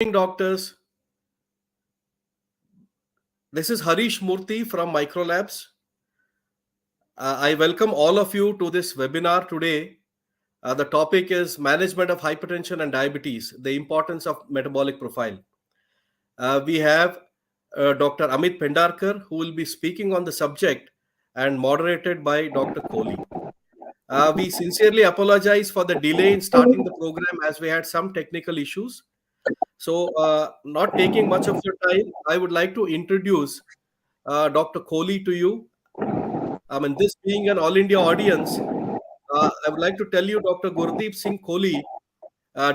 Morning, doctors. This is Harish Murthy from Microlabs. I welcome all of you to this webinar today. The topic is management of hypertension and diabetes, the importance of metabolic profile. We have Dr. Amit Pendharkar, who will be speaking on the subject and moderated by Dr. Kohli. We sincerely apologize for the delay in starting the program as we had some technical issues. So, not taking much of your time, I would like to introduce Dr. Kohli to you. This being an all India audience, I would like to tell you Dr. Gurdeep Singh Kohli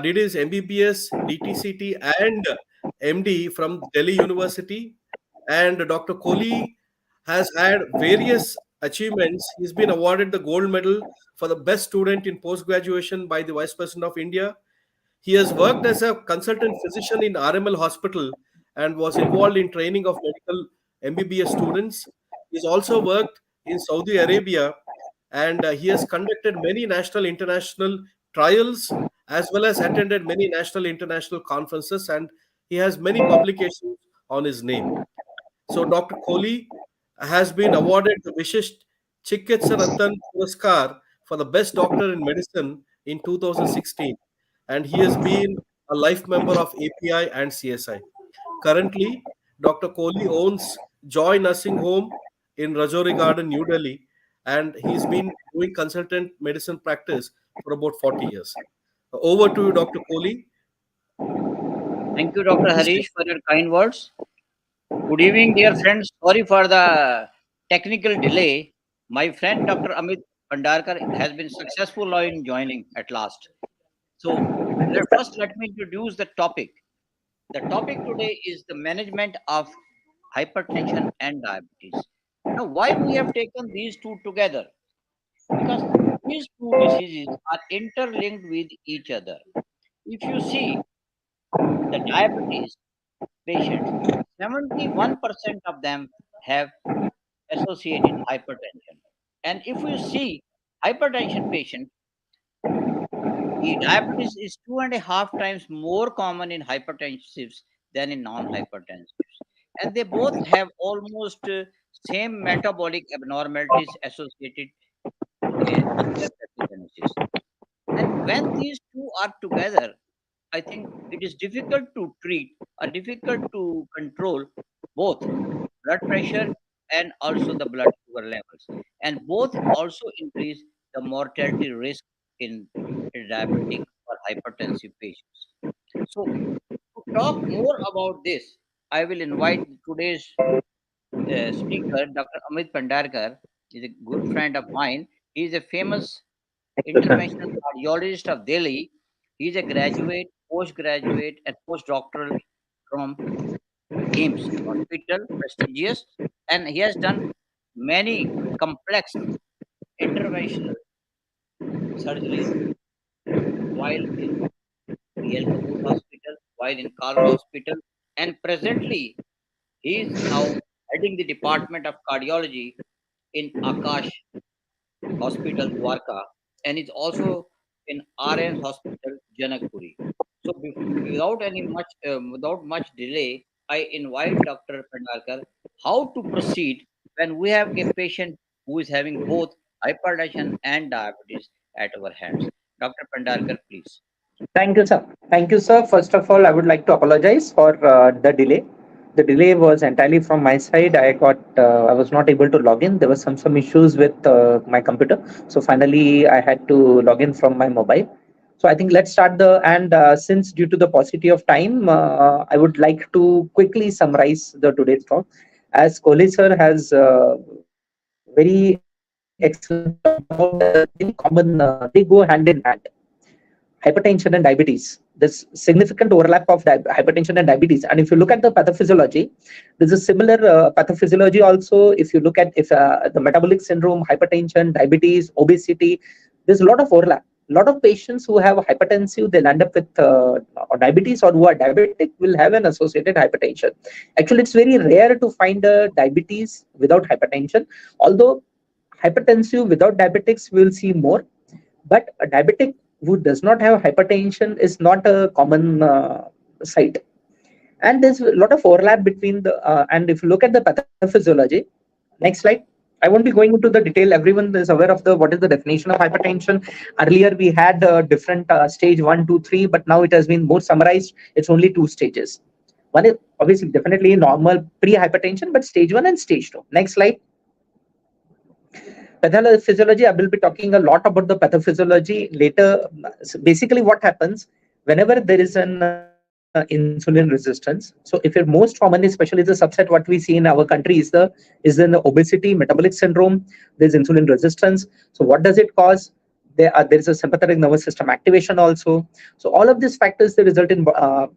did his MBBS, DTCT, and MD from Delhi University. And Dr. Kohli has had various achievements. He's been awarded the gold medal for the best student in post graduation by the Vice President of India. He has worked as a consultant physician in RML Hospital and was involved in training of medical MBBS students. He's also worked in Saudi Arabia and he has conducted many national international trials as well as attended many national international conferences, and he has many publications on his name. So Dr. Kohli has been awarded the Vishisht Chikitsa Rattan Puraskar for the best doctor in medicine in 2016, and he has been a life member of API and CSI. Currently, Dr. Kohli owns Joy Nursing Home in Rajouri Garden, New Delhi, and he's been doing consultant medicine practice for about 40 years. Over to you, Dr. Kohli. Thank you, Dr. Please take. Harish, for your kind words. Good evening, dear friends. Sorry for the technical delay. My friend Dr. Amit Pendharkar has been successful in joining at last. So, first let me introduce the topic. The topic today is the management of hypertension and diabetes. Now, why we have taken these two together? Because these two diseases are interlinked with each other. If you see the diabetes patients, 71% of them have associated hypertension. And if you see hypertension patient, the diabetes is 2.5 times more common in hypertensives than in non-hypertensives. And they both have almost same metabolic abnormalities associated in their pathogenesis. And when these two are together, I think it is difficult to treat or difficult to control both blood pressure and also the blood sugar levels. And both also increase the mortality risk in diabetic or hypertensive patients. So, to talk more about this, I will invite today's speaker, Dr. Amit Pendharkar. Is a good friend of mine. He is a famous interventional cardiologist of Delhi. He is a graduate, postgraduate, and postdoctoral from AIMS Hospital, prestigious, and he has done many complex interventional surgeries while in PL Kapoor Hospital, while in Carl Hospital, and presently he is now heading the Department of Cardiology in Akash Hospital, Dwarka, and is also in RN Hospital, Janakpuri. So, without much delay, I invite Dr. Pendharkar how to proceed when we have a patient who is having both hypertension and diabetes at our hands. Dr. Pendharkar, please. Thank you, sir. Thank you, sir. First of all, I would like to apologize for the delay. The delay was entirely from my side. I was not able to log in. There was some issues with my computer. So finally, I had to log in from my mobile. So I think let's start since due to the paucity of time, I would like to quickly summarize the today's talk. As Kohli sir has very excellent talked about very common, they go hand in hand. Hypertension and diabetes. There's significant overlap of hypertension and diabetes, and if you look at the pathophysiology, there's a similar pathophysiology also. If you look at if the metabolic syndrome, hypertension, diabetes, obesity, there's a lot of overlap. A lot of patients who have hypertensive, they'll end up with or diabetes, or who are diabetic will have an associated hypertension. Actually, it's very rare to find a diabetes without hypertension, although hypertensive without diabetics we'll see more, but a diabetic who does not have hypertension is not a common sight. And there's a lot of overlap between the and if you look at the pathophysiology, next slide. I won't be going into the detail. Everyone is aware of the what is the definition of hypertension. Earlier we had different stage 1, 2, 3, but now it has been more summarized. It's only 2 stages. One is obviously definitely normal pre-hypertension, but stage 1 and stage 2. Next slide. Pathophysiology, I will be talking a lot about the pathophysiology later. So basically what happens whenever there is an insulin resistance. So if you're most common, especially the subset what we see in our country is the obesity, metabolic syndrome, there's insulin resistance. So what does it cause? There is a sympathetic nervous system activation also. So all of these factors, they result in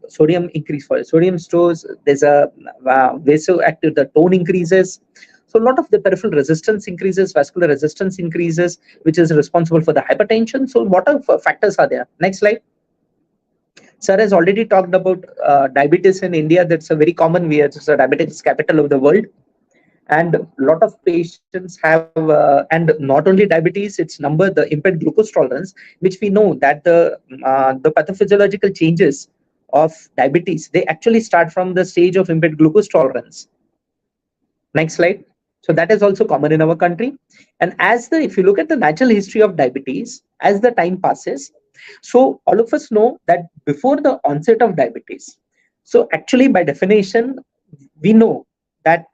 sodium increase. For sodium stores, there's a vasoactive, the tone increases. So a lot of the peripheral resistance increases, vascular resistance increases, which is responsible for the hypertension. So what are factors are there? Next slide. Sir has already talked about diabetes in India. That's a very common. It's the diabetes capital of the world. And a lot of patients have, and not only diabetes, it's the impaired glucose tolerance, which we know that the pathophysiological changes of diabetes, they actually start from the stage of impaired glucose tolerance. Next slide. So that is also common in our country. And if you look at the natural history of diabetes, as the time passes, so all of us know that before the onset of diabetes, so actually by definition, we know that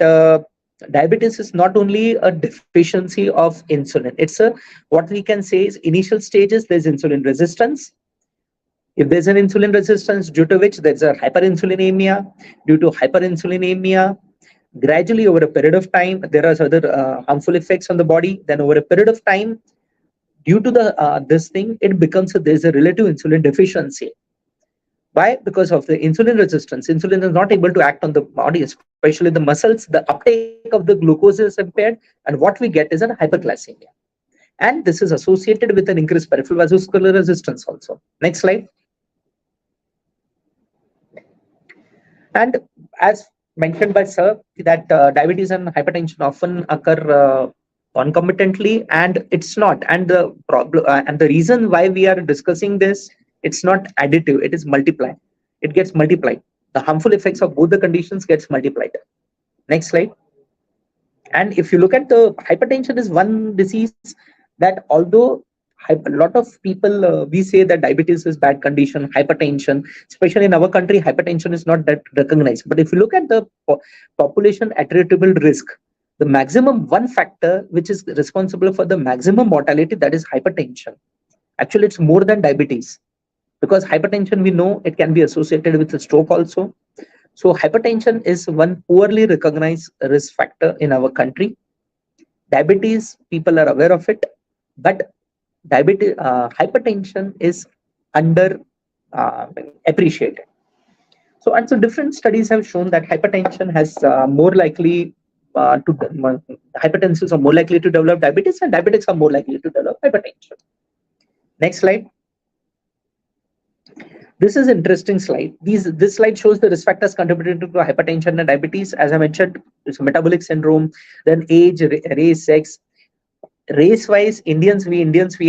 diabetes is not only a deficiency of insulin. It's what we can say is initial stages, there's insulin resistance. If there's an insulin resistance due to which there's a hyperinsulinemia, due to hyperinsulinemia, gradually over a period of time, there are other harmful effects on the body. Then over a period of time, due to this thing, it becomes there's a relative insulin deficiency. Why? Because of the insulin resistance. Insulin is not able to act on the body, especially the muscles. The uptake of the glucose is impaired, and what we get is an hyperglycemia. And this is associated with an increased peripheral vascular resistance also. Next slide. And as mentioned by Sir, that diabetes and hypertension often occur concomitantly, and it's not. And the problem and the reason why we are discussing this, it's not additive, it is multiplied. It gets multiplied. The harmful effects of both the conditions gets multiplied. Next slide. And if you look at the hypertension is one disease that although a lot of people, we say that diabetes is bad condition, hypertension, especially in our country, hypertension is not that recognized. But if you look at the population attributable risk, the maximum one factor which is responsible for the maximum mortality, that is hypertension. Actually, it's more than diabetes, because hypertension, we know it can be associated with a stroke also. So hypertension is one poorly recognized risk factor in our country. Diabetes, people are aware of it, but hypertension is under appreciated. So, and so different studies have shown that hypertension has more likely hypertensives are more likely to develop diabetes, and diabetics are more likely to develop hypertension. Next slide. This is an interesting slide. This slide shows the risk factors contributing to hypertension and diabetes. As I mentioned, it's metabolic syndrome, then age, race, sex. Race-wise, Indians, we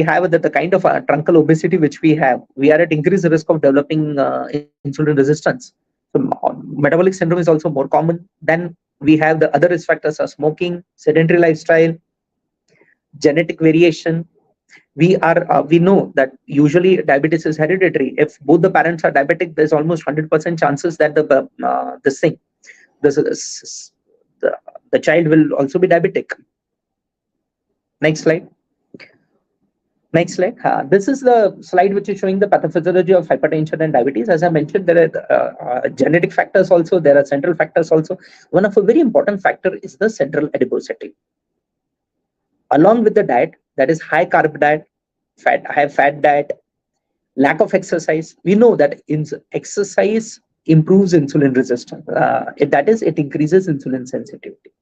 have the kind of truncal obesity which we have. We are at increased risk of developing insulin resistance. So metabolic syndrome is also more common. Then we have the other risk factors are smoking, sedentary lifestyle, genetic variation. We know that usually diabetes is hereditary. If both the parents are diabetic, there's almost 100% chances that the child will also be diabetic. Next slide. Next slide. This is the slide which is showing the pathophysiology of hypertension and diabetes. As I mentioned, there are genetic factors also. There are central factors also. One of a very important factor is the central adiposity. Along with the diet, that is high carb diet, high fat diet, lack of exercise. We know that exercise improves insulin resistance. That is, it increases insulin sensitivity.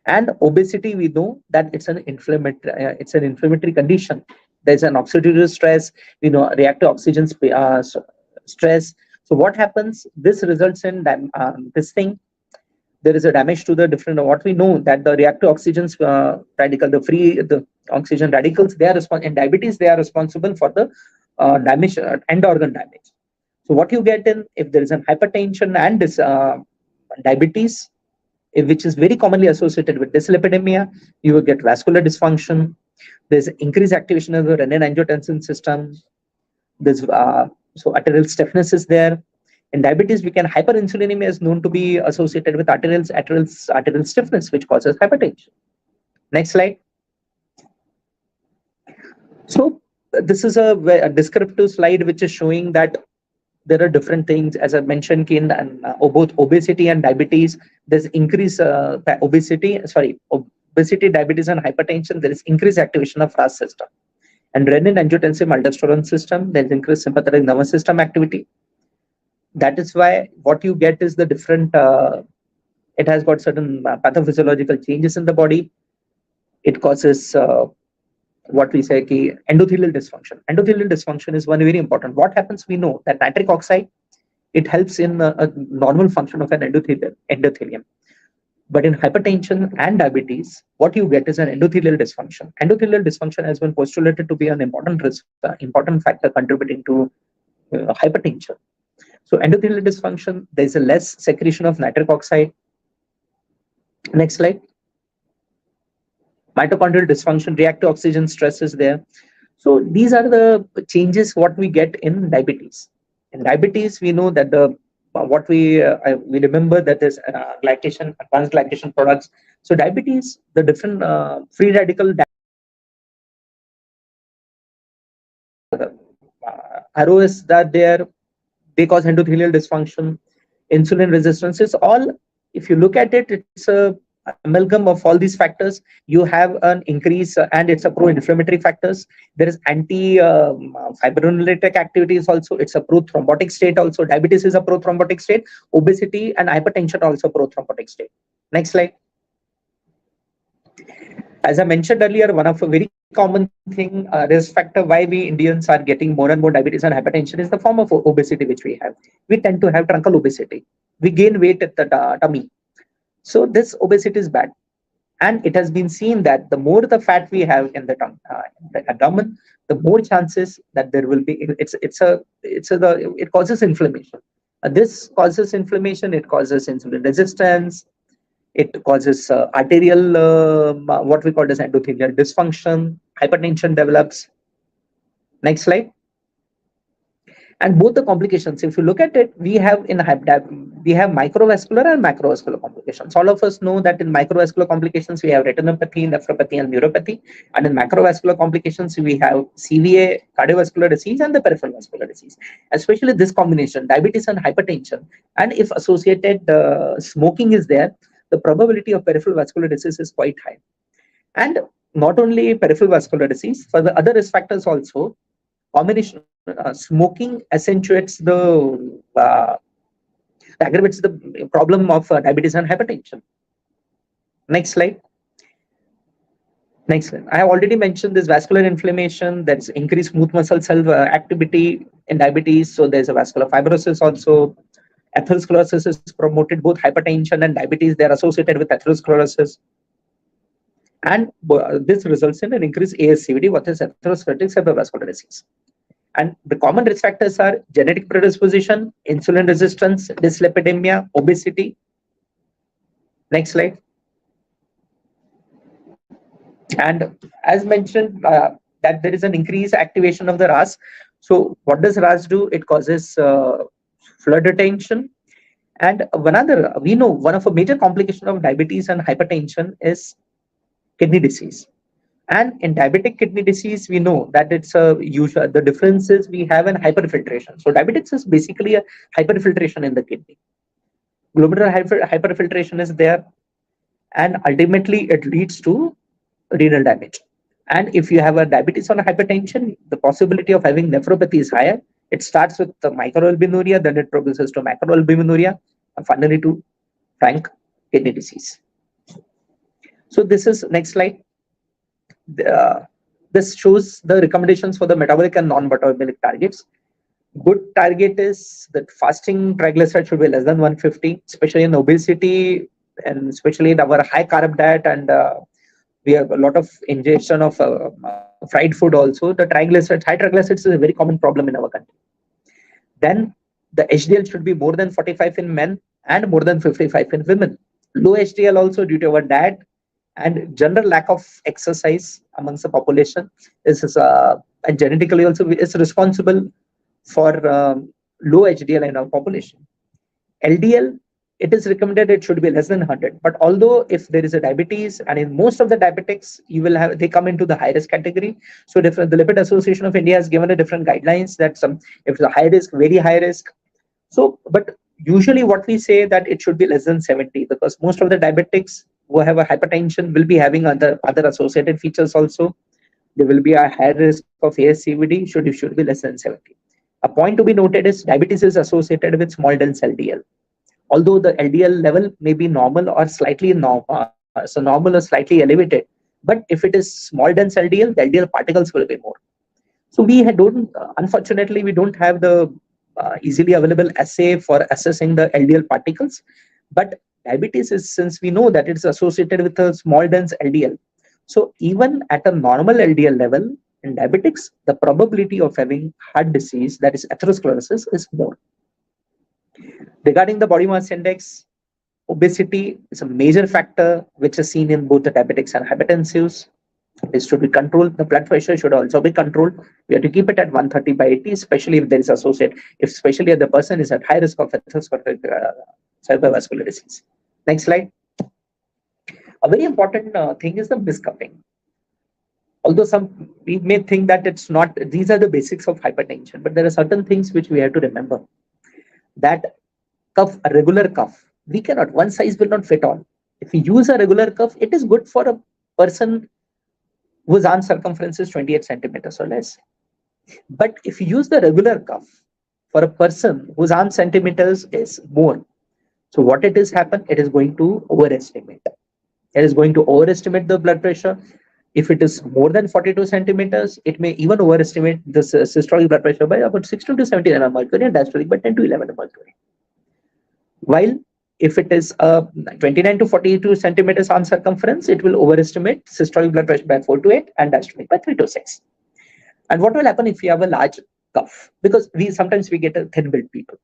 And obesity, we know that it's an inflammatory condition. There's an oxidative stress, reactive oxygen stress. So what happens? This results in this thing. There is a damage to the different. What we know that the reactive oxygen radical, the oxygen radicals, they are in diabetes. They are responsible for the damage, end organ damage. So what you get in, if there is an hypertension and this diabetes, which is very commonly associated with dyslipidemia, you will get vascular dysfunction. There's increased activation of the renin-angiotensin system. There's so arterial stiffness is there. In diabetes, we can hyperinsulinemia is known to be associated with arterial stiffness, which causes hypertension. Next slide. So this is a descriptive slide which is showing that there are different things, as I mentioned, in both obesity and diabetes. There's increased obesity, diabetes, and hypertension. There is increased activation of RAS system and renin-angiotensin aldosterone system. There's increased sympathetic nervous system activity. That is why what you get is the different. It has got certain pathophysiological changes in the body. It causes what we say endothelial dysfunction. Endothelial dysfunction is one very important. What happens? We know that nitric oxide, it helps in a normal function of an endothelium. But in hypertension and diabetes, what you get is an endothelial dysfunction. Endothelial dysfunction has been postulated to be an important factor contributing to hypertension. So endothelial dysfunction, there's a less secretion of nitric oxide. Next slide. Mitochondrial dysfunction, reactive oxygen stress is there. So these are the changes what we get in diabetes. In diabetes, we know that we remember that there's glycation, advanced glycation products. So diabetes, the different free radical ROS that they cause endothelial dysfunction, insulin resistance. Is all, if you look at it, it's a amalgam of all these factors. You have an increase and it's a pro-inflammatory factors. There is anti-fibrinolytic activities also. It's a pro-thrombotic state also. Diabetes is a pro-thrombotic state. Obesity and hypertension also pro-thrombotic state. Next slide. As I mentioned earlier, one of a very common thing, risk factor why we Indians are getting more and more diabetes and hypertension is the form of obesity which we have. We tend to have truncal obesity. We gain weight at the tummy. So this obesity is bad, and it has been seen that the more the fat we have in the abdomen, the more chances that there will be. It causes inflammation. This causes inflammation. It causes insulin resistance. It causes arterial what we call as endothelial dysfunction. Hypertension develops. Next slide. And both the complications, if you look at it, we have microvascular and macrovascular complications. All of us know that in microvascular complications, we have retinopathy, nephropathy, and neuropathy. And in macrovascular complications, we have CVA, cardiovascular disease, and the peripheral vascular disease. Especially this combination, diabetes and hypertension. And if associated smoking is there, the probability of peripheral vascular disease is quite high. And not only peripheral vascular disease, for the other risk factors also, combination smoking accentuates aggravates the problem of diabetes and hypertension. Next slide. Next slide. I have already mentioned this vascular inflammation. There is increased smooth muscle cell activity in diabetes. So there's a vascular fibrosis also. Atherosclerosis is promoted. Both hypertension and diabetes, they are associated with atherosclerosis. And this results in an increased ASCVD, what is atherosclerotic cerebrovascular disease. And the common risk factors are genetic predisposition, insulin resistance, dyslipidemia, obesity. Next slide. And as mentioned, that there is an increased activation of the RAS. So what does RAS do? It causes fluid retention. And we know one of the major complications of diabetes and hypertension is kidney disease. And in diabetic kidney disease, we know that it's the differences we have in hyperfiltration. So diabetes is basically a hyperfiltration in the kidney. Glomerular hyperfiltration is there, and ultimately it leads to renal damage. And if you have a diabetes or hypertension, the possibility of having nephropathy is higher. It starts with the microalbuminuria, then it progresses to macroalbuminuria, and finally to frank kidney disease. So this is next slide. This shows the recommendations for the metabolic and non-metabolic targets. Good target is that fasting triglyceride should be less than 150, especially in obesity and especially in our high carb diet, and we have a lot of ingestion of fried food also. The high triglycerides is a very common problem in our country. Then The HDL should be more than 45 in men and more than 55 in women. Low HDL also due to our diet and general lack of exercise amongst the population and genetically also is responsible for low HDL in our population. LDL, it is recommended it should be less than 100. But although if there is a diabetes, and in most of the diabetics, they come into the high risk category. So the Lipid Association of India has given a different guidelines that if it's a high risk, very high risk. So, but usually what we say that it should be less than 70, because most of the diabetics who have a hypertension will be having other associated features also. There will be a higher risk of ASCVD, should be less than 70. A point to be noted is diabetes is associated with small dense LDL. Although the LDL level may be normal or slightly normal or slightly elevated, but if it is small dense LDL, the LDL particles will be more. So unfortunately, we don't have the easily available assay for assessing the LDL particles. But diabetes is, since we know that it's associated with a small dense LDL. So even at a normal LDL level in diabetics, the probability of having heart disease, that is atherosclerosis, is more. Regarding the body mass index, obesity is a major factor which is seen in both the diabetics and hypertensives. This should be controlled. The blood pressure should also be controlled. We have to keep it at 130/80, especially if there is especially if the person is at high risk of atherosclerotic cerebrovascular disease. Next slide. A very important thing is the miscuffing. Although we may think that it's not, these are the basics of hypertension, but there are certain things which we have to remember. That a regular cuff, one size will not fit all. If we use a regular cuff, it is good for a person whose arm circumference is 28 centimeters or less. But if you use the regular cuff for a person whose arm centimeters is more, so what it is happen, it is going to overestimate. It is going to overestimate the blood pressure. If it is more than 42 centimeters, it may even overestimate the systolic blood pressure by about 16 to 17 mm mercury and diastolic by 10 to 11 mercury. While if it is 29 to 42 centimeters arm circumference, it will overestimate systolic blood pressure by 4 to 8 and diastolic by 3 to 6. And what will happen if you have a large cuff? Because sometimes we get a thin-built people.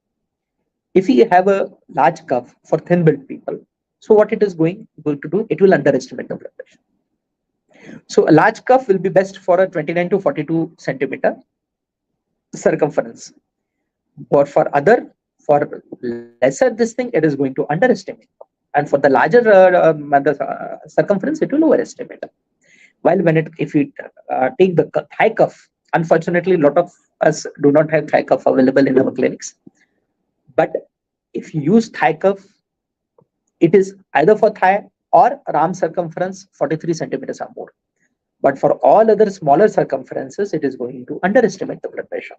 If you have a large cuff for thin-built people, so what it is going to do, it will underestimate the blood pressure. So a large cuff will be best for a 29 to 42 centimeter circumference. Or for lesser this thing, it is going to underestimate. And for the larger circumference, it will overestimate. While if you take the thigh cuff, unfortunately, a lot of us do not have thigh cuff available in our clinics. But if you use thigh cuff, it is either for thigh or arm circumference 43 centimeters or more. But for all other smaller circumferences, it is going to underestimate the blood pressure.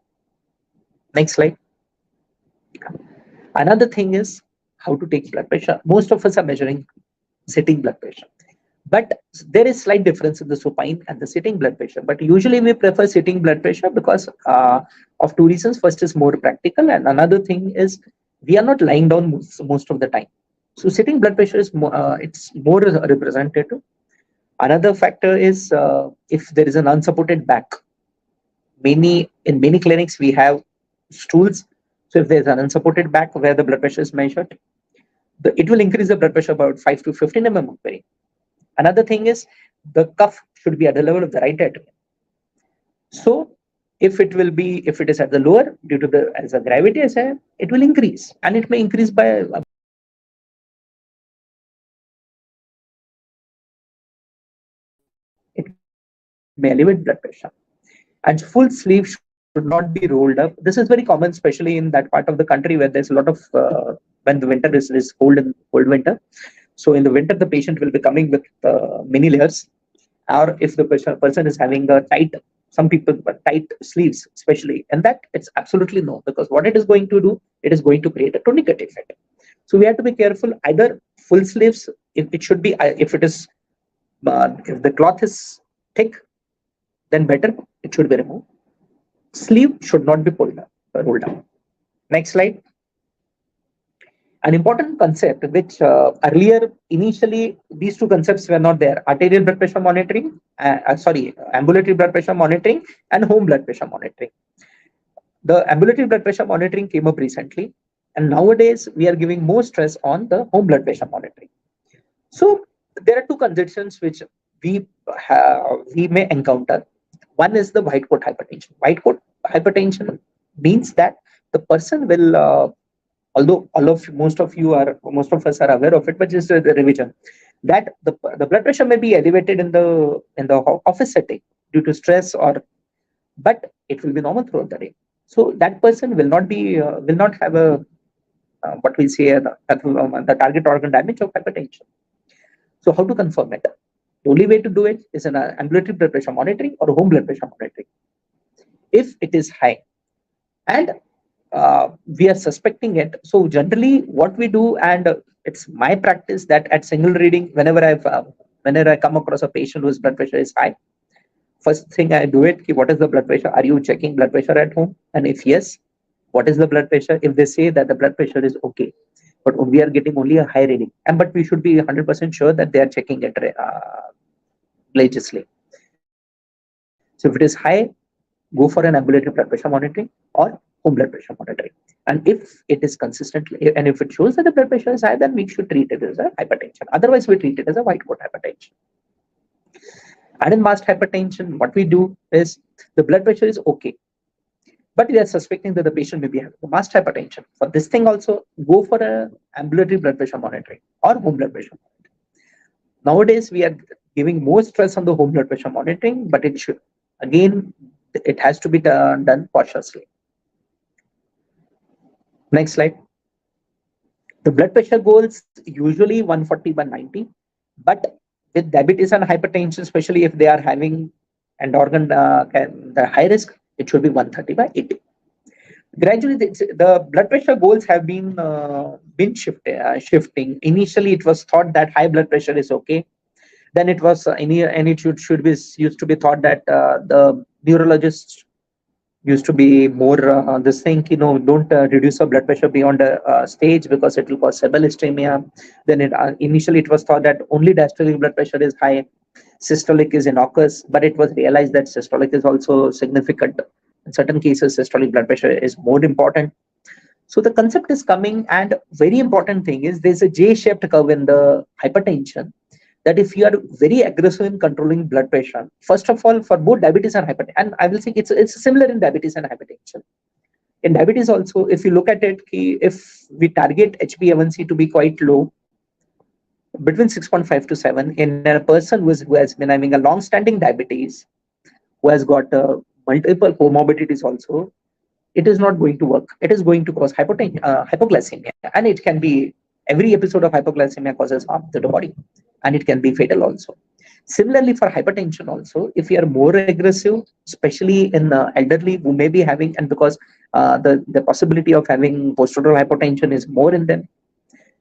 Next slide. Another thing is how to take blood pressure. Most of us are measuring sitting blood pressure. But there is slight difference in the supine and the sitting blood pressure. But usually we prefer sitting blood pressure because of two reasons. First is more practical, and another thing is we are not lying down most of the time. So sitting blood pressure is it's more representative. Another factor is if there is an unsupported back. In many clinics we have stools. So if there's an unsupported back where the blood pressure is measured, it will increase the blood pressure about 5 to 15 mm mercury. Another thing is the cuff should be at the level of the right atrium. So if it is at the lower, due to as the gravity is higher, it will increase, and it may increase by it may elevate blood pressure. And full sleeve should not be rolled up. This is very common, especially in that part of the country where there's a lot of when the winter is cold winter. So in the winter, the patient will be coming with many layers, or if the person is having some people tight sleeves, especially, and that it's absolutely no, because what it is going to do, it is going to create a tourniquet effect. So we have to be careful. Either full sleeves, if the cloth is thick, then better, it should be removed. Sleeve should not be rolled down. Next slide. An important concept which earlier, initially, these two concepts were not there: arterial blood pressure monitoring, ambulatory blood pressure monitoring, and home blood pressure monitoring. The ambulatory blood pressure monitoring came up recently, and nowadays we are giving more stress on the home blood pressure monitoring. So there are two conditions which we may encounter. One is the white coat hypertension. White coat hypertension means that the person will, although most of us are aware of it, but just a revision, that the blood pressure may be elevated in the office setting due to stress, but it will be normal throughout the day. So that person will not have a what we say the target organ damage of hypertension. So how to confirm it? The only way to do it is an ambulatory blood pressure monitoring or home blood pressure monitoring. If it is high and we are suspecting it, so generally what we do, and it's my practice that at single reading, whenever I come across a patient whose blood pressure is high, first thing I do it, what is the blood pressure? Are you checking blood pressure at home? And if yes, what is the blood pressure? If they say that the blood pressure is okay, but we are getting only a high reading, but we should be 100% sure that they are checking it religiously. So if it is high, go for an ambulatory blood pressure monitoring or home blood pressure monitoring. And if it is consistently, and if it shows that the blood pressure is high, then we should treat it as a hypertension. Otherwise, we treat it as a white coat hypertension. And in masked hypertension, what we do is the blood pressure is okay, but we are suspecting that the patient may be having the masked hypertension. For this thing also, go for a ambulatory blood pressure monitoring or home blood pressure monitoring. Nowadays, we are giving more stress on the home blood pressure monitoring, but it has to be done cautiously. Next slide. The blood pressure goals usually 140/90, but with diabetes and hypertension, especially if they are having an organ the high risk, it should be 130/80. Gradually, the blood pressure goals have been shifting. Initially, it was thought that high blood pressure is okay. Then it was should be used to be thought that the neurologists used to be more this thing, don't reduce your blood pressure beyond a stage because it will cause severe ischemia. Then initially it was thought that only diastolic blood pressure is high, systolic is innocuous, but it was realized that systolic is also significant. In certain cases, systolic blood pressure is more important. So the concept is coming, and very important thing is there's a J-shaped curve in the hypertension, that if you are very aggressive in controlling blood pressure, first of all, for both diabetes and hypertension, and I will say it's similar in diabetes and hypertension. In diabetes also, if you look at it, if we target HbA1c to be quite low, between 6.5 to 7, in a person who has been having a long-standing diabetes, who has got multiple comorbidities also, it is not going to work. It is going to cause hypoglycemia, and it can be, every episode of hypoglycemia causes harm to the body, and it can be fatal also. Similarly, for hypertension also, if you are more aggressive, especially in elderly who may be having, and because the possibility of having post-nodal hypertension is more in them,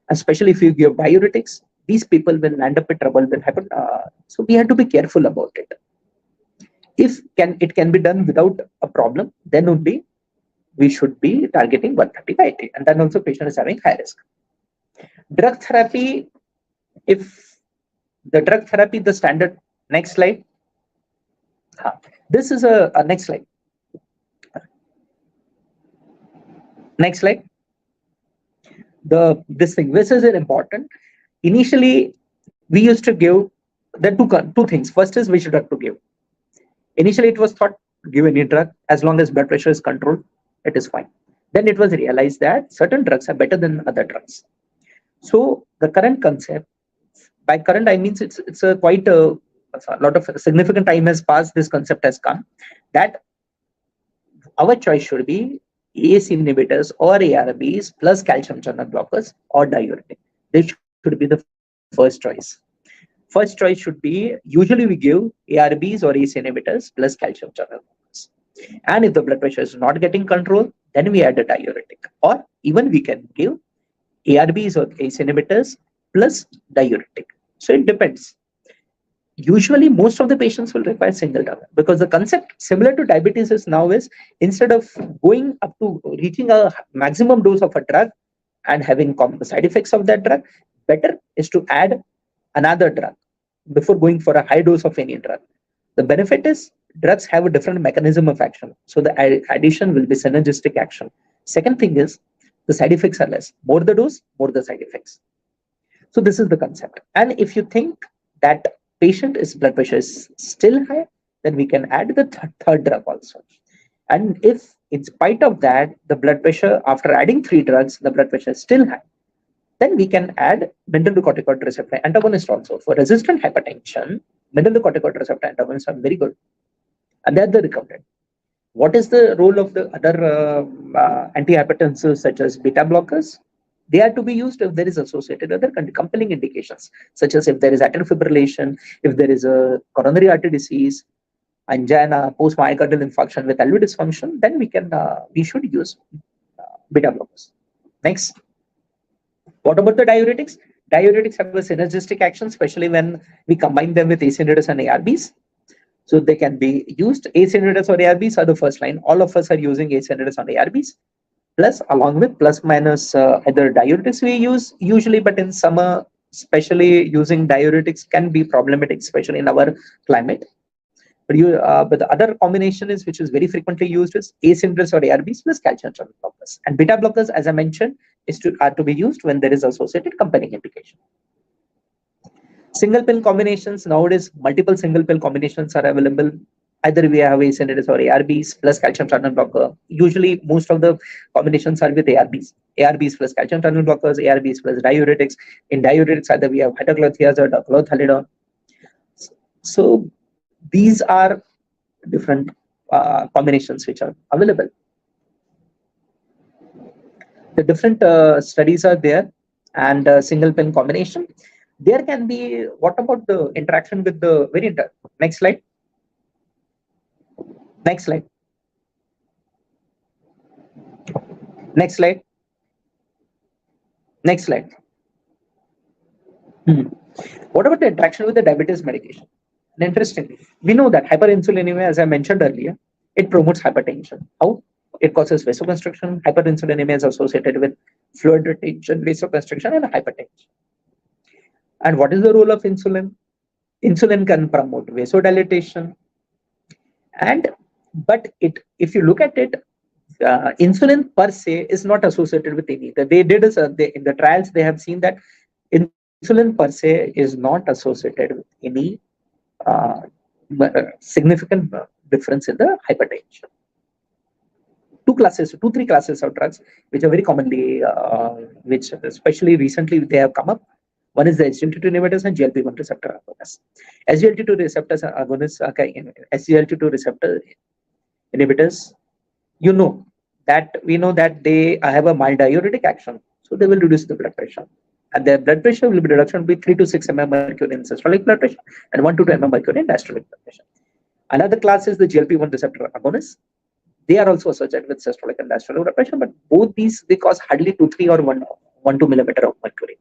especially if you give diuretics, these people will end up in trouble with hypertension. So we have to be careful about it. If it can be done without a problem, then only we should be targeting 130/80, and then also patient is having high risk. Drug therapy, if the drug therapy, the standard, next slide. This is a next slide. Next slide. This is important. Initially, we used to give the two things. First is which drug to give. Initially, it was thought give any drug as long as blood pressure is controlled, it is fine. Then it was realized that certain drugs are better than other drugs. So the current concept, by current I mean it's a quite a lot of significant time has passed. This concept has come that our choice should be ACE inhibitors or ARBs plus calcium channel blockers or diuretic. This should be the first choice. First choice should be, usually we give ARBs or ACE inhibitors plus calcium channel blockers. And if the blood pressure is not getting control, then we add a diuretic, or even we can give ARBs or ACE inhibitors plus diuretic. So it depends. Usually, most of the patients will require single drug, because the concept similar to diabetes is now is, instead of going up to reaching a maximum dose of a drug and having side effects of that drug, better is to add another drug before going for a high dose of any drug. The benefit is drugs have a different mechanism of action. So the addition will be synergistic action. Second thing is the side effects are less. More the dose, more the side effects. So this is the concept. And if you think that patient's blood pressure is still high, then we can add the third drug also. And if in spite of that, the blood pressure after adding 3 drugs, the blood pressure is still high, then we can add mineralocorticoid receptor antagonist also. For resistant hypertension, mineralocorticoid receptor antagonists are very good, and they're the recommended. What is the role of the other antihypertensives such as beta blockers? They are to be used if there is associated other compelling indications, such as if there is atrial fibrillation, if there is a coronary artery disease, angina, post myocardial infarction with LV dysfunction, then we should use beta blockers. Next. What about the diuretics? Diuretics have a synergistic action, especially when we combine them with ACE inhibitors and ARBs. So they can be used. ACE inhibitors or ARBs are the first line. All of us are using ACE inhibitors and ARBs. Plus, along with plus minus other diuretics we use usually, but in summer, especially using diuretics can be problematic, especially in our climate. But the other combination is, which is very frequently used, is ACE inhibitors or ARBs plus calcium channel blockers. And beta blockers, as I mentioned, are to be used when there is associated compelling indication. Single pill combinations, nowadays multiple single pill combinations are available. Either we have ACE inhibitors or ARBs plus calcium channel blocker. Usually most of the combinations are with ARBs. ARBs plus calcium channel blockers, ARBs plus diuretics. In diuretics, either we have hydrochlorothiazide or chlorothalidone. So these are different combinations which are available. The different studies are there, and single pill combination. There can be, what about the interaction with the variant? Next slide. Next slide. Next slide. Next slide. What about the interaction with the diabetes medication? And interestingly, we know that hyperinsulinemia, as I mentioned earlier, it promotes hypertension. How? It causes vasoconstriction. Hyperinsulinemia is associated with fluid retention, vasoconstriction, and hypertension. And what is the role of insulin? Insulin can promote vasodilatation. But if you look at it, insulin per se is not associated with any. They did in the trials, they have seen that insulin per se is not associated with any significant difference in the hypertension. Three classes of drugs which are very commonly, which especially recently they have come up. One is the SGLT2 inhibitors and GLP-1 receptor agonists. SGLT2 receptors agonists, SGLT2 receptor inhibitors, we know that they have a mild diuretic action, so they will reduce the blood pressure. And their blood pressure will be reduction by 3 to 6 mm mercury in systolic blood pressure and 1 to 2 mm mercury in diastolic blood pressure. Another class is the GLP-1 receptor agonists. They are also associated with systolic and diastolic blood pressure, but both these, they cause hardly 2, 3 or 1 2 millimeter of mercury.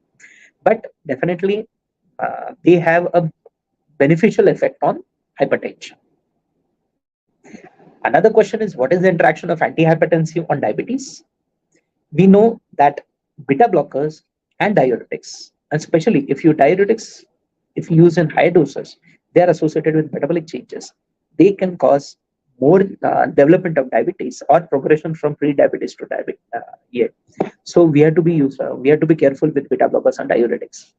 But definitely they have a beneficial effect on hypertension. Another question is, what is the interaction of antihypertensive on diabetes? We know that beta blockers and diuretics, and especially if you use in high doses, they are associated with metabolic changes. They can cause more development of diabetes or progression from pre-diabetes to diabetes. So we have to be careful with beta blockers and diuretics.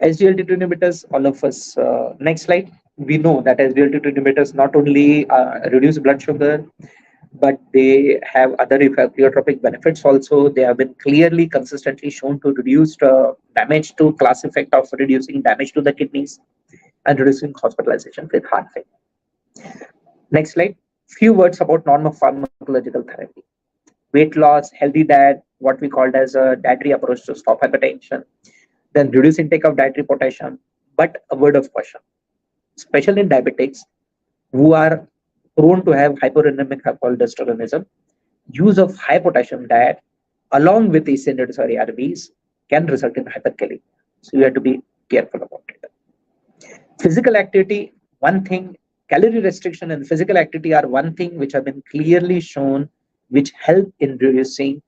SGLT2 inhibitors, all of us. Next slide. We know that SGLT2 inhibitors not only reduce blood sugar, but they have other pleiotropic benefits also. They have been clearly, consistently shown to reduce damage to class effect of reducing damage to the kidneys and reducing hospitalization with heart failure. Next slide. Few words about non-pharmacological therapy. Weight loss, healthy diet, what we called as a dietary approach to stop hypertension. Then reduce intake of dietary potassium. But a word of caution, especially in diabetics who are prone to have hyporenemic hypolesteronism, use of high potassium diet along with ACE inhibitors or ARBs can result in hyperkalemia. So you have to be careful about it. Physical activity, one thing, calorie restriction and physical activity are one thing which have been clearly shown, which help in reducing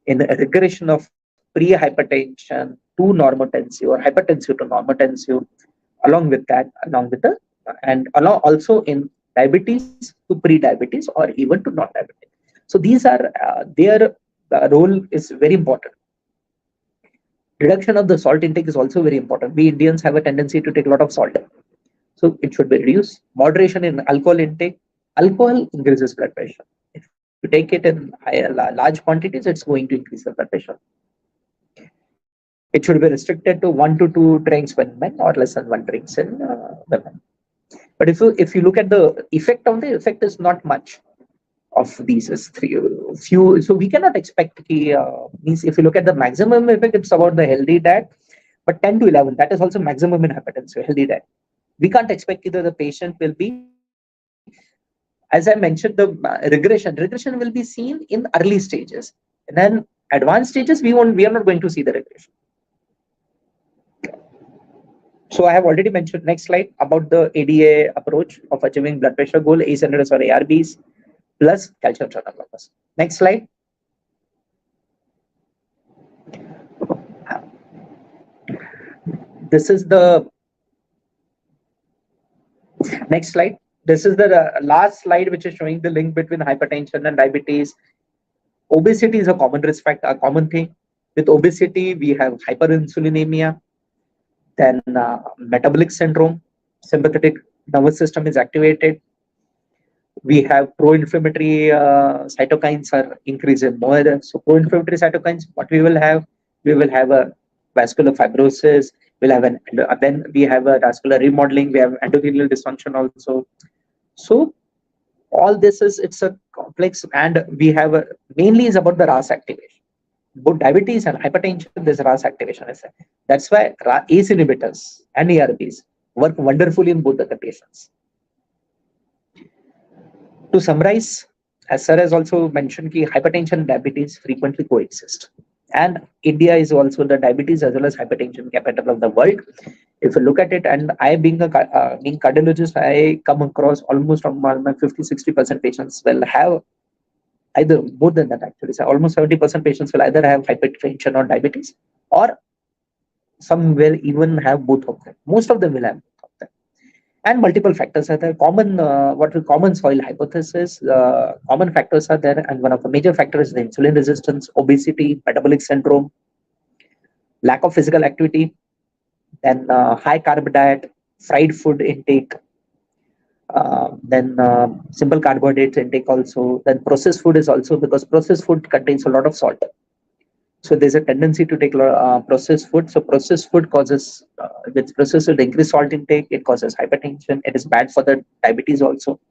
in the regression of pre-hypertension to normotensive or hypertensive to normotensive, along with that, along with the and along also in diabetes to pre-diabetes or even to non-diabetes. So these are their role is very important. Reduction of the salt intake is also very important. We Indians have a tendency to take a lot of salt, so it should be reduced. Moderation in alcohol intake. Alcohol increases blood pressure. If you take it in large quantities, it's going to increase the blood pressure. It should be restricted to 1 to 2 drinks when men, or less than 1 drinks in women. But if you look at the effect of the effect is not much of these is few. So we cannot expect means if you look at the maximum effect, it's about the healthy diet, but 10 to 11, that is also maximum in hypertension, healthy diet. We can't expect either the patient will be, as I mentioned, the regression will be seen in early stages. And then advanced stages, we are not going to see the regression. So I have already mentioned, next slide, about the ADA approach of achieving blood pressure goal, ACE inhibitors or ARBs plus calcium channel blockers. Next slide. This is the next slide. This is the last slide, which is showing the link between hypertension and diabetes. Obesity is a common risk factor, a common thing. With obesity, we have hyperinsulinemia, then metabolic syndrome, sympathetic nervous system is activated. We have pro-inflammatory cytokines are increasing more. So pro-inflammatory cytokines, what we will have a vascular fibrosis. We'll have then we have a vascular remodeling. We have endothelial dysfunction also. So all this it's a complex, and we have mainly is about the RAS activation. Both diabetes and hypertension, this RAS activation is there. That's why ACE inhibitors and ARBs work wonderfully in both the conditions. To summarize, as sir has also mentioned, hypertension and diabetes frequently coexist. And India is also the diabetes as well as hypertension capital of the world. If you look at it, and I being a cardiologist, I come across almost my 50-60% patients will have either more than that actually. So almost 70% patients will either have hypertension or diabetes, or some will even have both of them. Most of them will have both of them. And multiple factors are there. Common soil hypothesis. Common factors are there, and one of the major factors is the insulin resistance, obesity, metabolic syndrome, lack of physical activity, then high carb diet, fried food intake, then simple carbohydrates intake also. Then processed food is also, because processed food contains a lot of salt. So there's a tendency to take processed food. So processed food causes, with processed food, increased salt intake, it causes hypertension. It is bad for the diabetes also.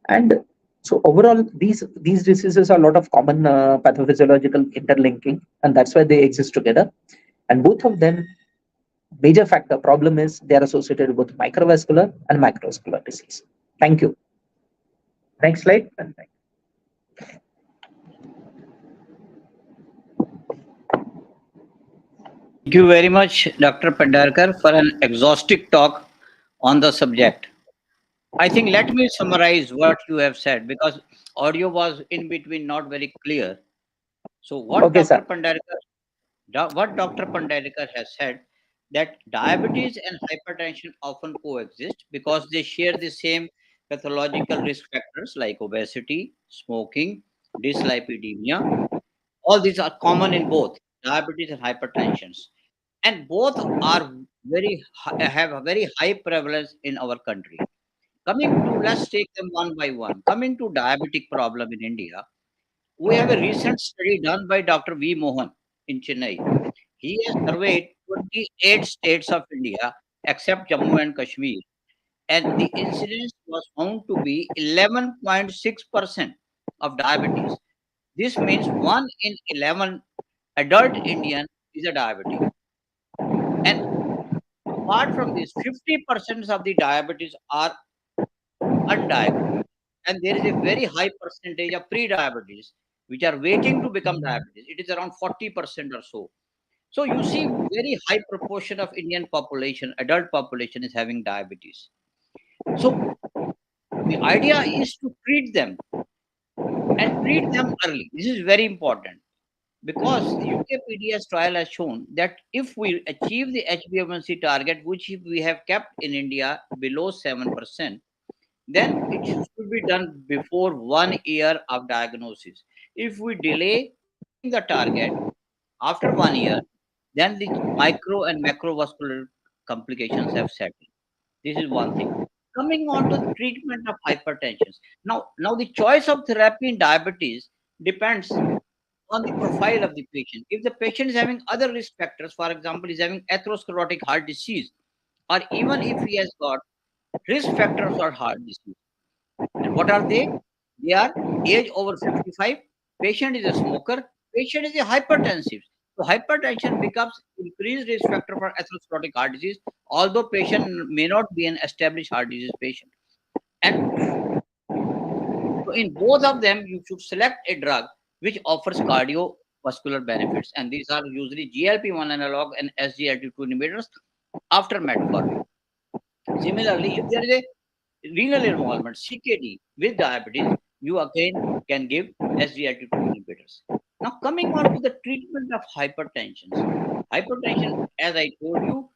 And so overall, these diseases are a lot of common pathophysiological interlinking, and that's why they exist together. And both of them, major factor problem is they are associated with microvascular and macrovascular disease. Thank you. Next slide. Thank you very much, Dr. Pendharkar, for an exhaustive talk on the subject. I think let me summarize what you have said, because audio was in between not very clear. So what Okay, Dr. sir. Pendharkar has said, that diabetes and hypertension often coexist because they share the same pathological risk factors like obesity, smoking, dyslipidemia. All these are common in both diabetes and hypertension, and both are have a very high prevalence in our country. Coming to, let's take them one by one. Coming to diabetic problem in India, we have a recent study done by Dr. V. Mohan in Chennai. He has surveyed 28 states of India except Jammu and Kashmir, and the incidence was found to be 11.6% of diabetes. This means 1 in 11 adult Indian is a diabetic. And apart from this, 50% of the diabetes are undiagnosed. And there is a very high percentage of pre-diabetes, which are waiting to become diabetes. It is around 40% or so. So you see, very high proportion of Indian population, adult population, is having diabetes. So the idea is to treat them, and treat them early. This is very important. because UK PDS trial has shown that if we achieve the HbA1c target, which we have kept in India below 7%, then it should be done before 1 year of diagnosis. If we delay achieving the target after 1 year, then the micro and macrovascular complications have set in. This is one thing. Coming on to the treatment of hypertension. Now the choice of therapy in diabetes depends on the profile of the patient. If the patient is having other risk factors, for example, is having atherosclerotic heart disease, or even if he has got risk factors for heart disease, and what are they? They are age over 55, patient is a smoker, patient is a hypertensive. So hypertension becomes increased risk factor for atherosclerotic heart disease, although patient may not be an established heart disease patient. And so in both of them, you should select a drug which offers cardiovascular benefits, and these are usually GLP-1 analog and SGLT2 inhibitors after metformin. Similarly, if there is a renal involvement, CKD with diabetes, you again can give SGLT2 inhibitors. Now, coming on to the treatment of hypertension. Hypertension, as I told you,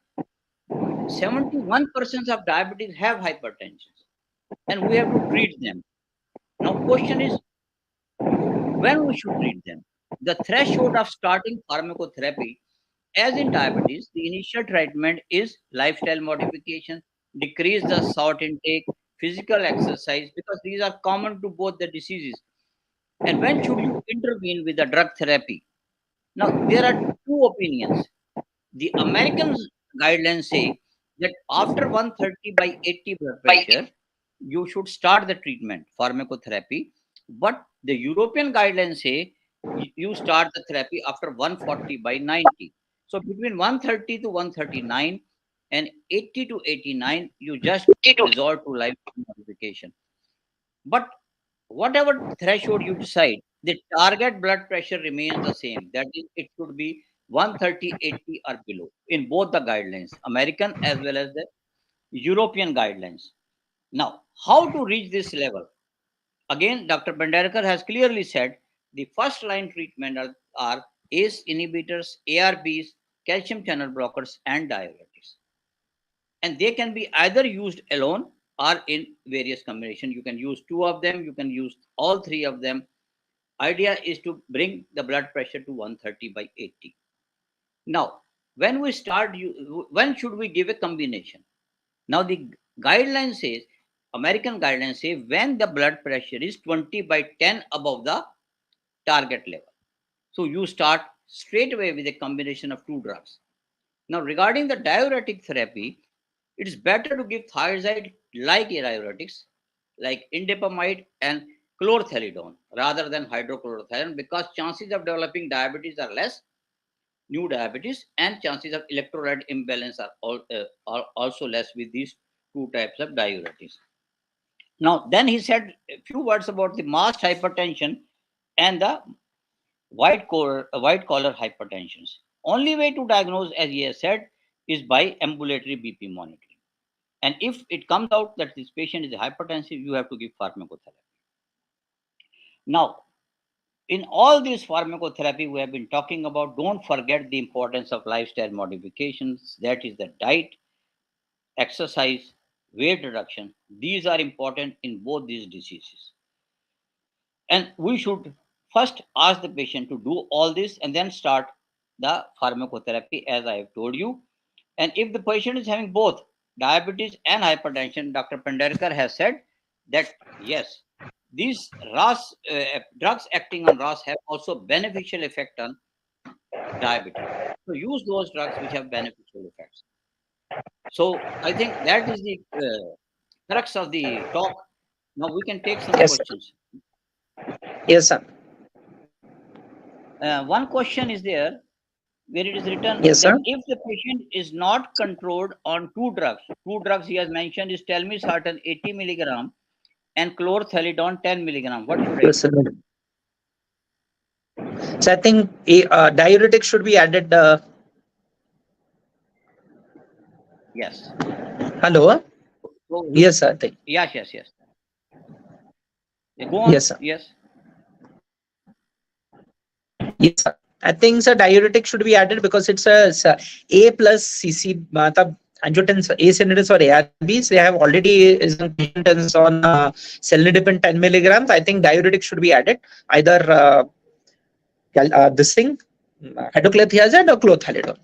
71% of diabetes have hypertension, and we have to treat them. Now, question is when we should treat them. The threshold of starting pharmacotherapy, as in diabetes, the initial treatment is lifestyle modification, decrease the salt intake, physical exercise, because these are common to both the diseases. And when should you intervene with the drug therapy? Now, there are two opinions. The American guidelines say that after 130 by 80 blood pressure, you should start the treatment, pharmacotherapy. But the European guidelines say you start the therapy after 140 by 90. So between 130 to 139 and 80 to 89, you just resort to lifestyle modification. But whatever threshold you decide, the target blood pressure remains the same. That is, it should be 130, 80 or below in both the guidelines, American as well as the European guidelines. Now, how to reach this level? Again, Dr. Pendharkar has clearly said the first line treatment are ACE inhibitors, ARBs, calcium channel blockers, and diuretics. And they can be either used alone or in various combinations. You can use two of them, you can use all three of them. Idea is to bring the blood pressure to 130 by 80. Now, when we start, when should we give a combination? Now, the guideline says, American guidelines say when the blood pressure is 20 by 10 above the target level. So you start straight away with a combination of two drugs. Now, regarding the diuretic therapy, it is better to give thiazide like diuretics, like indapamide and chlorthalidone, rather than hydrochlorothiazide, because chances of developing diabetes are less, new diabetes, and chances of electrolyte imbalance are also less with these two types of diuretics. Now, then he said a few words about the masked hypertension and the white collar hypertensions. Only way to diagnose, as he has said, is by ambulatory BP monitoring. And if it comes out that this patient is hypertensive, you have to give pharmacotherapy. Now, in all this pharmacotherapy we have been talking about, don't forget the importance of lifestyle modifications, that is the diet, exercise, weight reduction. These are important in both these diseases. And we should first ask the patient to do all this and then start the pharmacotherapy, as I have told you. And if the patient is having both diabetes and hypertension, Dr. Pendharkar has said that yes, these RAS drugs acting on RAS have also beneficial effect on diabetes. So use those drugs which have beneficial effects. So I think that is the crux of the talk. Now we can take some Yes, questions. yes, sir. One question is there where it is written Yes, that sir. if the patient is not controlled on two drugs he has mentioned is telmisartan 80 milligram and chlorthalidone 10 milligram. What should I Yes, do? sir. So I think diuretic should be added. Yes. Hello. So Yes, sir. I think. yes. Go Yes, on. sir. Yes. Yes, sir. I think so diuretic should be added because it's a A plus CC angiotensin A synergies or ARBs. They have already is on patients on selnidipine 10 milligrams. I think diuretic should be added either this thing hydrochlorothiazide or clothalidone.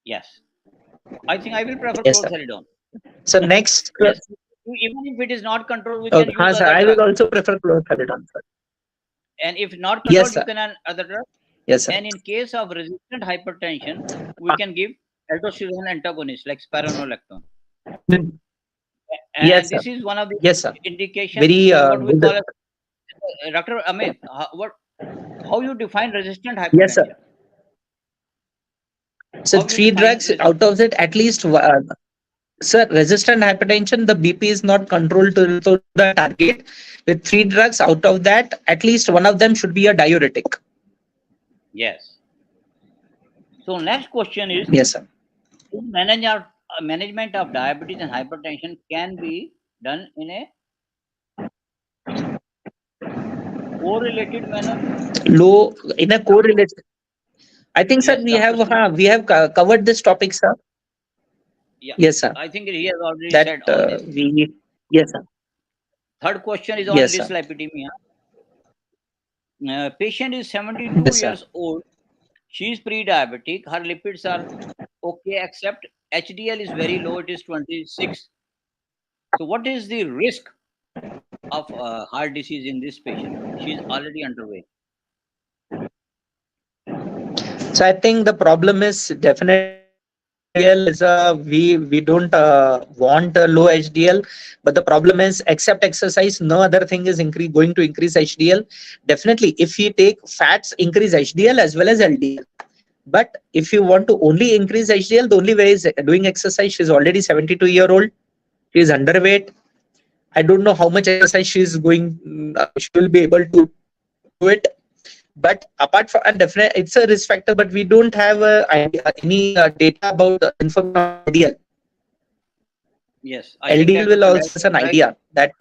Yes. I think I will prefer Yes, sir. clothalidone. So next, Yes. Even if it is not controlled, we can use sir, other I will drugs. also prefer clothalidone, sir. And if not Yes, controlled, you sir. can add other drugs. Yes, sir. And in case of resistant hypertension, we can give aldosterone antagonist like spironolactone. Mm. And Yes, sir. this is one of the Yes, sir. indications, Very what we good. call as Dr. Amit, how you define resistant Yes, sir. hypertension? So How you three define drugs out of it, at least sir, resistant hypertension, the BP is not controlled to the target. With three drugs out of that, at least one of them should be a diuretic. Yes. So next question is, Yes, sir. management of diabetes and hypertension can be done in a correlated manner? Low in a correlation. I think, sir, Yes, Dr. we have covered this topic, sir. Yeah. Yes, sir. I think he has already That said all this. yes, sir. Third question is on Yes, sir. dyslipidemia. Patient is 72 Yes, sir. years old. She is pre-diabetic. Her lipids are okay, except HDL is very low. It is 26. So what is the risk of heart disease in this patient? She is already underweight. So I think the problem is definitely HDL is we don't want a low HDL, but the problem is except exercise, no other thing is going to increase HDL. Definitely, if you take fats, increase HDL as well as LDL. But if you want to only increase HDL, the only way is doing exercise. She's already 72-year-old. She is underweight. I don't know how much exercise she is going. She will be able to do it. But apart from and definitely, it's a risk factor. But we don't have any data about information on LDL. Yes, I think LDL that will that also is an idea that.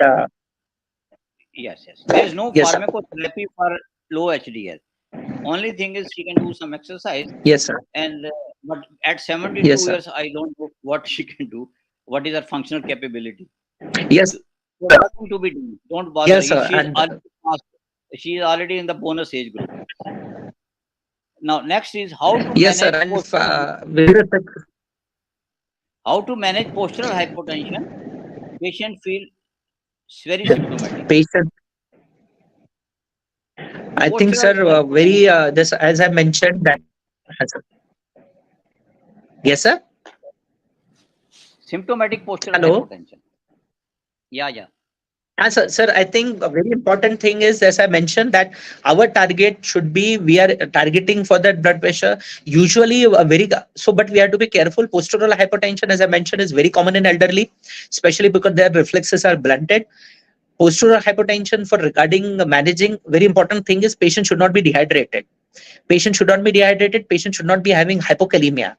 Yes. There is no Yes, sir. pharmacotherapy for low HDL. Only thing is she can do some exercise. Yes, sir. And but at 72 Yes, sir. years, I don't know what she can do. What is her functional capability? Yes. So nothing to be done. Don't bother. Yes, sir. She is already past. She is already in the bonus age group. Now, next is how to Yes, sir. manage And how to manage postural hypotension. Patient feel very symptomatic. patient. I think, sir, Postural very this as I mentioned that. Yes, sir. symptomatic postural Hello. hypotension. Yeah. Sir, I think a very important thing is, as I mentioned, that our target should be we are targeting for that blood pressure. Usually, but we have to be careful. Postural hypertension, as I mentioned, is very common in elderly, especially because their reflexes are blunted. Postural hypertension for regarding managing, very important thing is patient should not be dehydrated. Patient should not be dehydrated. Patient should not be having hypokalemia.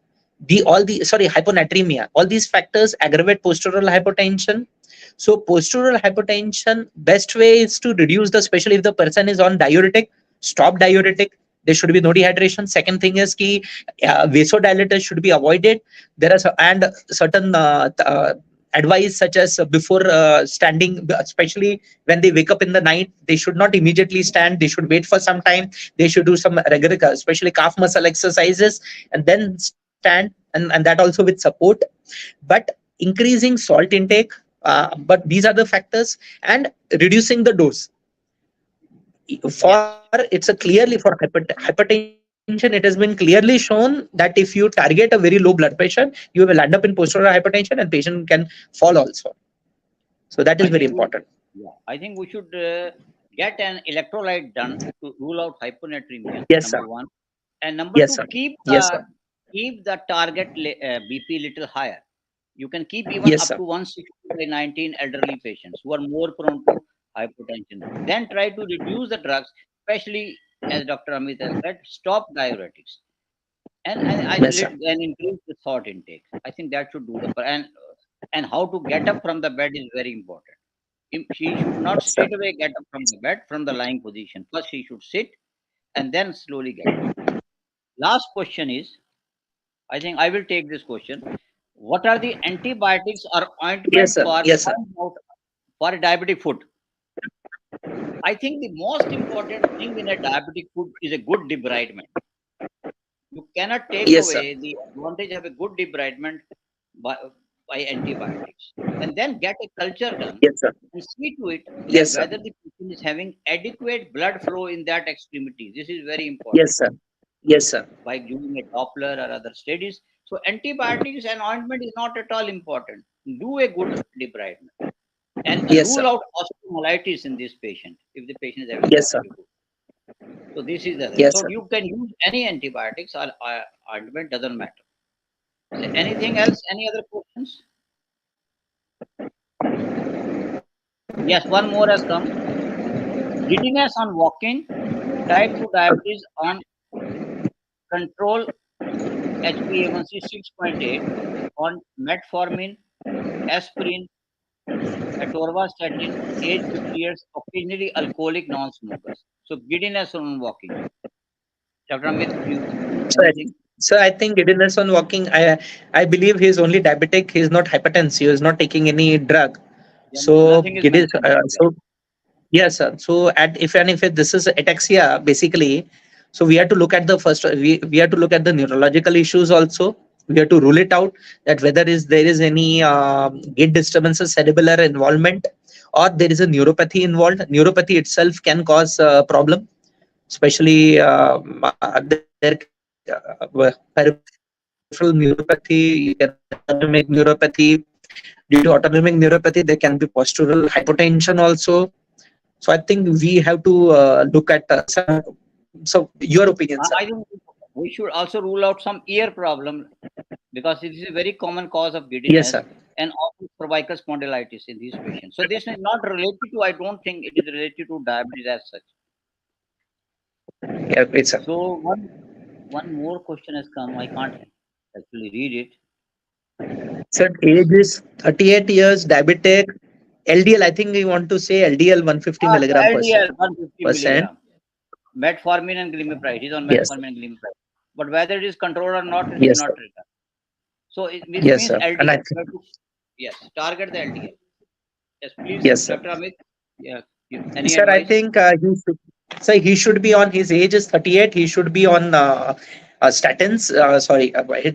Hyponatremia. All these factors aggravate postural hypertension. So postural hypertension, best way is to reduce especially if the person is on diuretic, stop diuretic. There should be no dehydration. Second thing is vasodilators should be avoided. There are certain advice such as before standing, especially when they wake up in the night, they should not immediately stand. They should wait for some time. They should do some regular, especially calf muscle exercises, and then stand, and that also with support. But increasing salt intake, but these are the factors, and reducing the dose. It's a clearly for hypertension, it has been clearly shown that if you target a very low blood pressure, you will end up in postural hypertension and patient can fall also. So that is very important. I think we should get an electrolyte done to rule out hyponatremia. Yes, number sir. one, and number Yes, two, sir. keep Yes, sir. the target BP little higher. You can keep even Yes, up sir. to 160 by 19 elderly patients who are more prone to hypertension. Then try to reduce the drugs, especially as Dr. Amit has said, stop diuretics and Yes, sir. increase the salt intake. I think that should do and how to get up from the bed is very important. She should not Yes, sir. straight away get up from the bed from the lying position. First, she should sit and then slowly get it. Last question is, I think I will take this question. What are the antibiotics or Yes, ointment sir. for Yes, sir. for diabetic food? I think the most important thing in a diabetic food is a good debridement. You cannot take Yes, sir. away the advantage of a good debridement by, by antibiotics. And then get a culture done Yes, sir. and see to it that Yes, sir. whether the patient is having adequate blood flow in that extremity. This is very important Yes, sir. Yes, sir. by doing a Doppler or other studies. So antibiotics and ointment is not at all important. Do a good debridement and Yes, rule sir. out osteomyelitis in this patient if the patient is having Yes, sir. diabetic foot. So this is the thing. Yes, So sir. you can use any antibiotics or ointment, doesn't matter. So anything else? Any other questions? Yes, one more has come. Giddiness on walking, type 2 diabetes on control HbA1c 6.8 on metformin, aspirin, atorvastatin, age 50 years, occasionally alcoholic non-smokers. So giddiness on walking. Dr. Amit, you So, anything? so I think giddiness on walking. I believe he's only diabetic. He's not hypertensive. He's not taking any drug. Yeah, So nothing is giddy. mentioned. So yes, sir. So at if this is ataxia, basically, so we have to look at the first. We have to look at the neurological issues also. We have to rule it out that whether there is any gait disturbances, cerebellar involvement, or there is a neuropathy involved. Neuropathy itself can cause problem, especially there peripheral neuropathy. You can have autonomic neuropathy. Due to autonomic neuropathy, there can be postural hypotension also. So I think we have to look at so your opinion, sir. I think we should also rule out some ear problem because it is a very common cause of Yes, giddiness sir. and also cervical spondylitis in these patients. So this is not related to, I don't think it is related to diabetes as such. Yeah, great, sir. So one more question has come. I can't actually read it. Sir, age is 38 years, diabetic, LDL. I think we want to say LDL 150 milligram LDL 150 percent. milligram. Metformin and glimepiride. He's on Yes, metformin and glimepiride. But whether it is controlled or not, it is yes, not sir. written. So this Yes, means sir. And LDL. Yes, target the LDL. Yes, please, yes, sir. Dr. Amit. Yeah, any Sir, I advice? think he should be on. His age is 38. He should be on statins.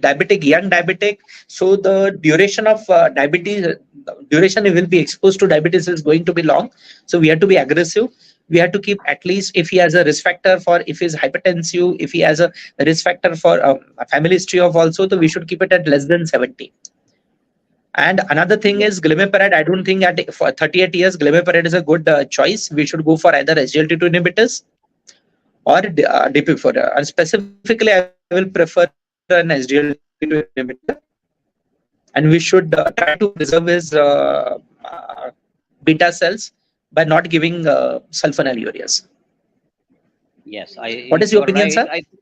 Diabetic, young diabetic. So the duration of duration he will be exposed to diabetes is going to be long. So we have to be aggressive. We have to keep at least if he has a risk factor for if he's hypertensive, if he has a risk factor for a family history of also, so we should keep it at less than 70. And another thing Yes. is glimepiride. I don't think at for 38 years glimepiride is a good choice. We should go for either SGLT2 inhibitors or DP4. And specifically, I will prefer an SGLT2 inhibitor. And we should try to preserve his beta cells by not giving sulfonylureas. Yes, What is you your are opinion, right. sir? I think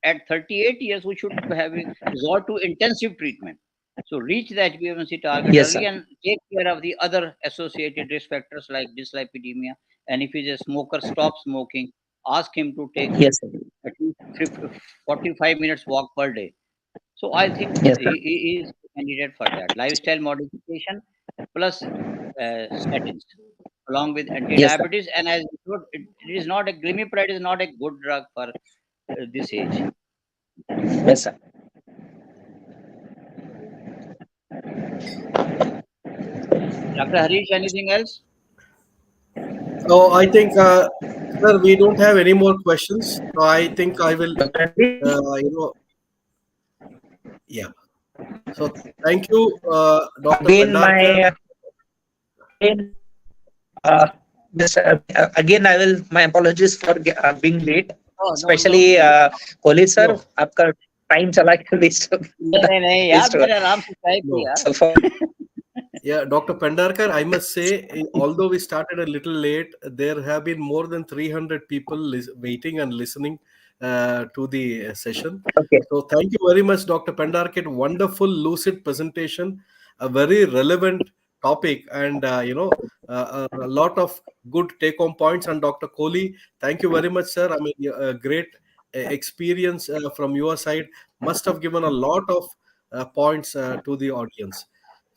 at 38 years we should have resort to intensive treatment. So reach the HbA1c target Yes, early sir. and take care of the other associated risk factors like dyslipidemia. And if he's a smoker, stop smoking. Ask him to take Yes, sir. at least 45 minutes walk per day. So I think Yes, sir. he is a candidate for that. Lifestyle modification plus statins along with Yes, sir. anti-diabetes. And as you told, it is not a glimepiride is not a good drug for this age. Yes, sir. Dr. Harish, anything else? So I think, sir, we don't have any more questions. So I think I will, Dr. Harish, yeah. So thank you, Dr. again, Pendharkar. again, uh, again, I will. My apologies for being late. Oh, no, Especially Kohli sir, No, आपका time चला के waste हो नहीं नहीं यार waste हुआ. मेरे आराम से चाय पी no. यार. So for Yeah, Dr. Pendharkar, I must say, although we started a little late, there have been more than 300 people waiting and listening to the session. okay, So thank you very much, Dr. Pendharkar. Wonderful, lucid presentation, a very relevant topic, and a lot of good take-home points. And Dr. Kohli, thank you very much, sir. I mean, a great experience from your side must have given a lot of points to the audience.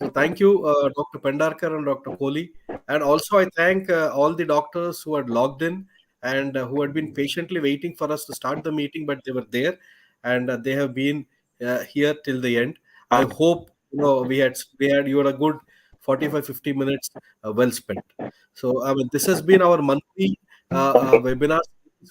So thank you, Dr. Pendharkar and Dr. Kohli. And also, I thank all the doctors who had logged in and who had been patiently waiting for us to start the meeting, but they were there, and they have been here till the end. I hope we had you had a good 45-50 minutes well spent. So I mean, this has been our monthly webinar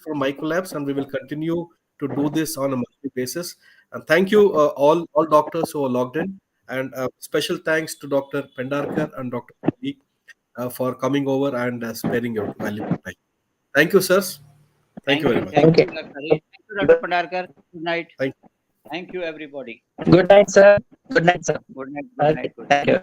from Microlabs, and we will continue to do this on a monthly basis. And thank you all doctors who are logged in, and special thanks to Dr. Pendharkar and Dr. Kohli for coming over and sparing your valuable time. Thank you, sirs. Thank you very much. Thank you, Okay. Dr. Harish. Thank you, Dr. Pendharkar. Good night. Thank you. Thank you, everybody. Good night, sir. Good night, sir. Good night. Good night. Good night. Thank you.